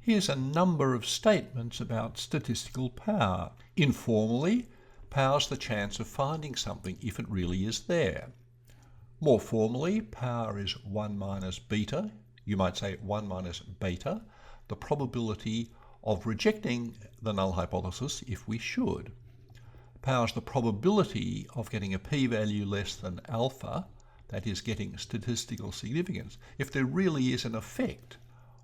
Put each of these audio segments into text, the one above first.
Here's a number of statements about statistical power. Informally, power's the chance of finding something if it really is there. More formally, power is 1 minus beta, you might say 1 minus beta, the probability of rejecting the null hypothesis if we should. Power is the probability of getting a p-value less than alpha, that is getting statistical significance, if there really is an effect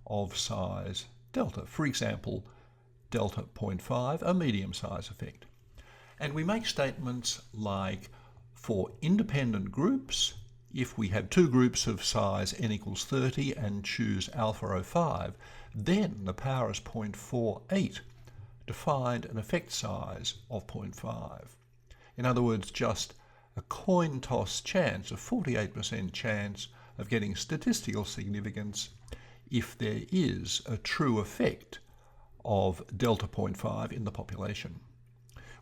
of size delta. For example, delta 0.5, a medium size effect. And we make statements like, for independent groups, if we have two groups of size n equals 30 and choose alpha 05, then the power is 0.48 to find an effect size of 0.5. In other words, just a coin toss chance, a 48% chance of getting statistical significance if there is a true effect of delta 0.5 in the population.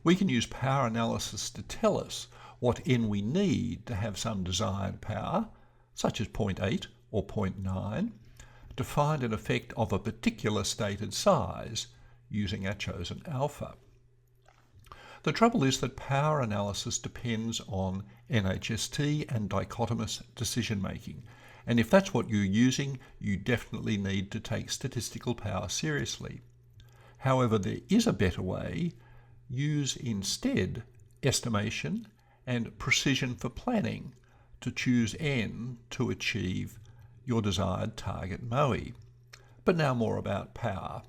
We can use power analysis to tell us what n we need to have some desired power, such as 0.8 or 0.9, to find an effect of a particular stated size using our chosen alpha. The trouble is that power analysis depends on NHST and dichotomous decision making. And if that's what you're using, you definitely need to take statistical power seriously. However, there is a better way. Use instead estimation and precision for planning to choose n to achieve your desired target MOE. But now more about power.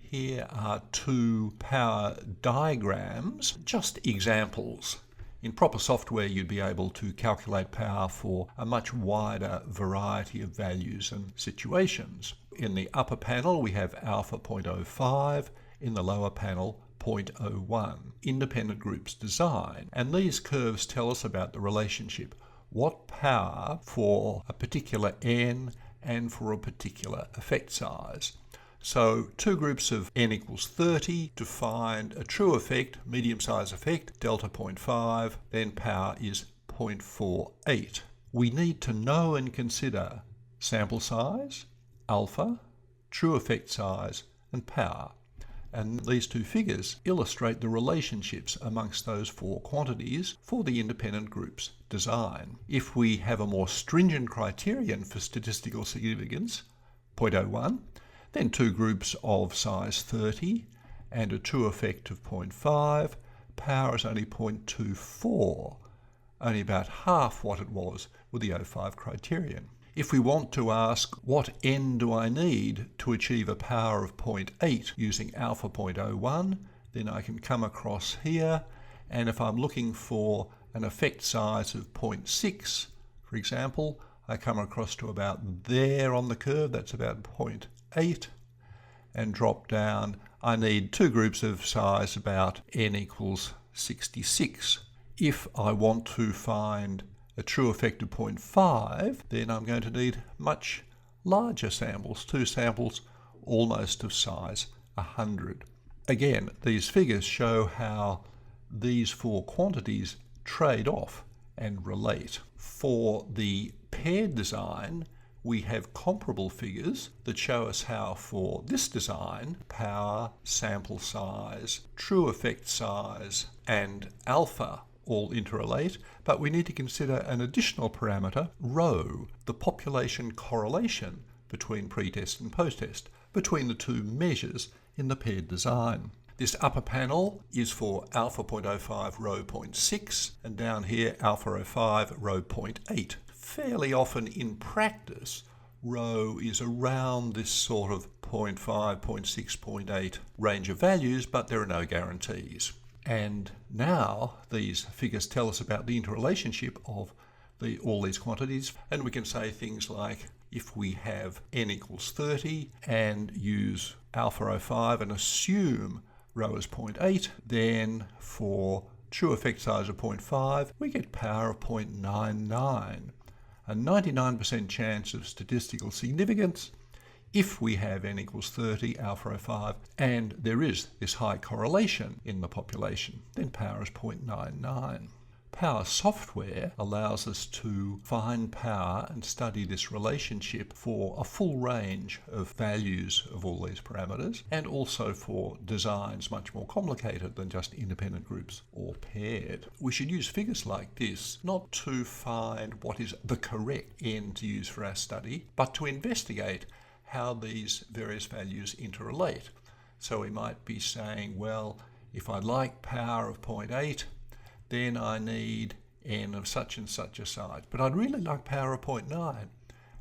Here are two power diagrams, just examples. In proper software, you'd be able to calculate power for a much wider variety of values and situations. In the upper panel, we have alpha 0.05, in the lower panel, 0.01, independent groups design. And these curves tell us about the relationship. What power for a particular n and for a particular effect size. So two groups of n equals 30 to find a true effect, medium size effect, delta 0.5, then power is 0.48. We need to know and consider sample size, alpha, true effect size, and power. And these two figures illustrate the relationships amongst those four quantities for the independent group's design. If we have a more stringent criterion for statistical significance, 0.01, then two groups of size 30 and a true effect of 0.5, power is only 0.24, only about half what it was with the 05 criterion. If we want to ask what n do I need to achieve a power of 0.8 using alpha 0.01, then I can come across here, and if I'm looking for an effect size of 0.6, for example, I come across to about there on the curve, that's about 0.8, and drop down. I need two groups of size about n equals 66. If I want to find a true effect of 0.5, then I'm going to need much larger samples, two samples almost of size 100. Again, these figures show how these four quantities trade off and relate. For the paired design, we have comparable figures that show us how for this design, power, sample size, true effect size, and alpha all interrelate, but we need to consider an additional parameter, rho, the population correlation between pre-test and post-test, between the two measures in the paired design. This upper panel is for alpha 0.05, rho 0.6, and down here alpha 05, rho 0.8. Fairly often in practice, rho is around this sort of 0.5, 0.6, 0.8 range of values, but there are no guarantees. And now these figures tell us about the interrelationship of all these quantities, and we can say things like, if we have n equals 30 and use alpha 05 and assume rho is 0.8, then for true effect size of 0.5, we get power of 0.99, a 99% chance of statistical significance if we have n equals 30, alpha 05, and there is this high correlation in the population, then power is 0.99. Power software allows us to find power and study this relationship for a full range of values of all these parameters, and also for designs much more complicated than just independent groups or paired. We should use figures like this not to find what is the correct n to use for our study, but to investigate how these various values interrelate. So we might be saying, well, if I like power of 0.8, then I need n of such and such a size. But I'd really like power of 0.9.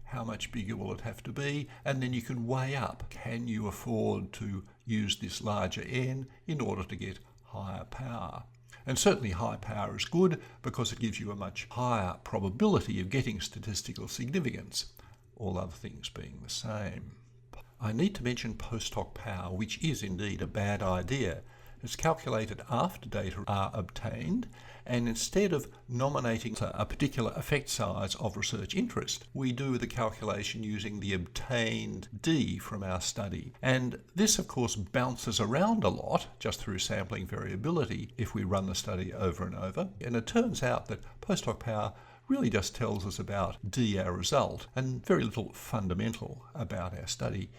How much bigger will it have to be? And then you can weigh up, can you afford to use this larger n in order to get higher power? And certainly high power is good because it gives you a much higher probability of getting statistical significance, all other things being the same. I need to mention post hoc power, which is indeed a bad idea. It's calculated after data are obtained, and instead of nominating a particular effect size of research interest, we do the calculation using the obtained D from our study. And this, of course, bounces around a lot just through sampling variability if we run the study over and over. And it turns out that post hoc power really just tells us about D, our result, and very little fundamental about our study.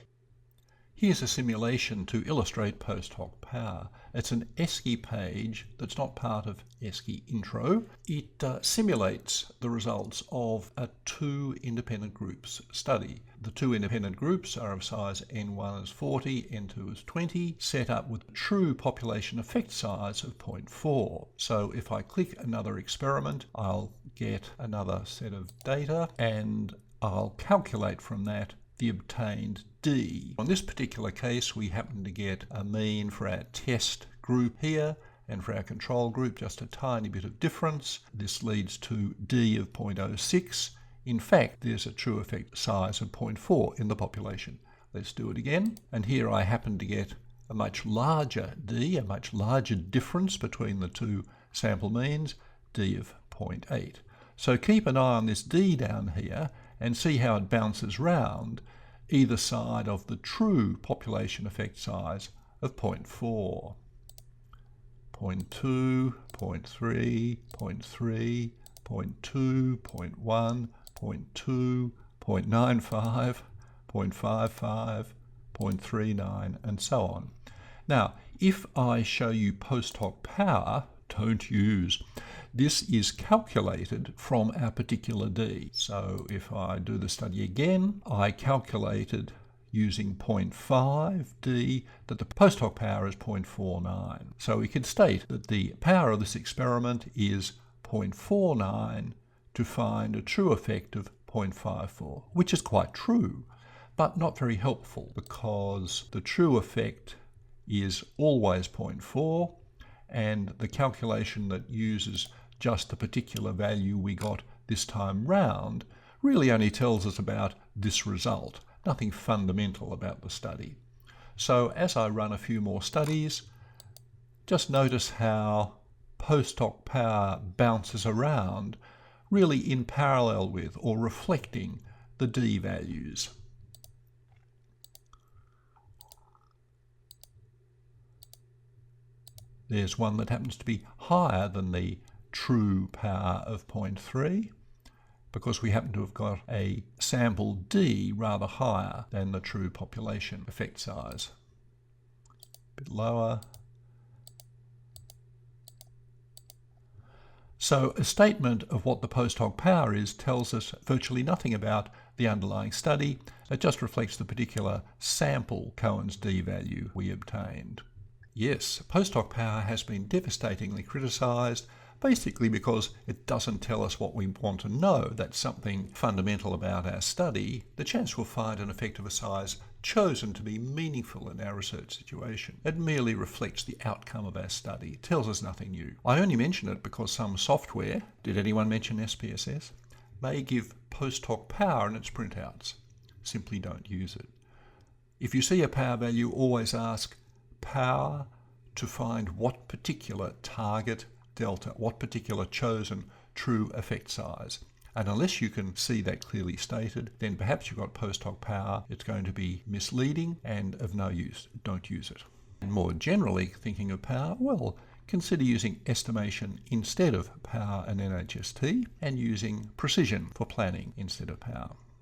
Here's a simulation to illustrate post hoc power. It's an ESCI page that's not part of ESCI intro. It simulates the results of a 2 independent groups study. The 2 independent groups are of size N1 is 40, N2 is 20, set up with true population effect size of 0.4. So if I click another experiment, I'll get another set of data and I'll calculate from that the obtained D. On this particular case, we happen to get a mean for our test group here, and for our control group, just a tiny bit of difference. This leads to D of 0.06. In fact, there's a true effect size of 0.4 in the population. Let's do it again. And here I happen to get a much larger D, a much larger difference between the two sample means, D of 0.8. So keep an eye on this D down here and see how it bounces round either side of the true population effect size of 0.4. 0.2, 0.3, 0.3, 0.2, 0.1, 0.2, 0.95, 0.55, 0.39, and so on. Now, if I show you post hoc power, don't use. This is calculated from our particular D. So if I do the study again, I calculated using 0.5 D that the post hoc power is 0.49. So we could state that the power of this experiment is 0.49 to find a true effect of 0.54, which is quite true, but not very helpful because the true effect is always 0.4, and the calculation that uses just the particular value we got this time round really only tells us about this result, nothing fundamental about the study. So as I run a few more studies, just notice how post hoc power bounces around, really in parallel with or reflecting the D values. There's one that happens to be higher than the true power of 0.3 because we happen to have got a sample D rather higher than the true population effect size. A bit lower. So a statement of what the post hoc power is tells us virtually nothing about the underlying study. It just reflects the particular sample Cohen's D value we obtained. Yes, post hoc power has been devastatingly criticised, basically because it doesn't tell us what we want to know. That's something fundamental about our study. The chance we'll find an effect of a size chosen to be meaningful in our research situation. It merely reflects the outcome of our study. It tells us nothing new. I only mention it because some software, did anyone mention SPSS, may give post hoc power in its printouts. Simply don't use it. If you see a power value, always ask power to find what particular target delta, what particular chosen true effect size. And unless you can see that clearly stated, then perhaps you've got post hoc power. It's going to be misleading and of no use. Don't use it. And more generally, thinking of power, well, consider using estimation instead of power and NHST, and using precision for planning instead of power.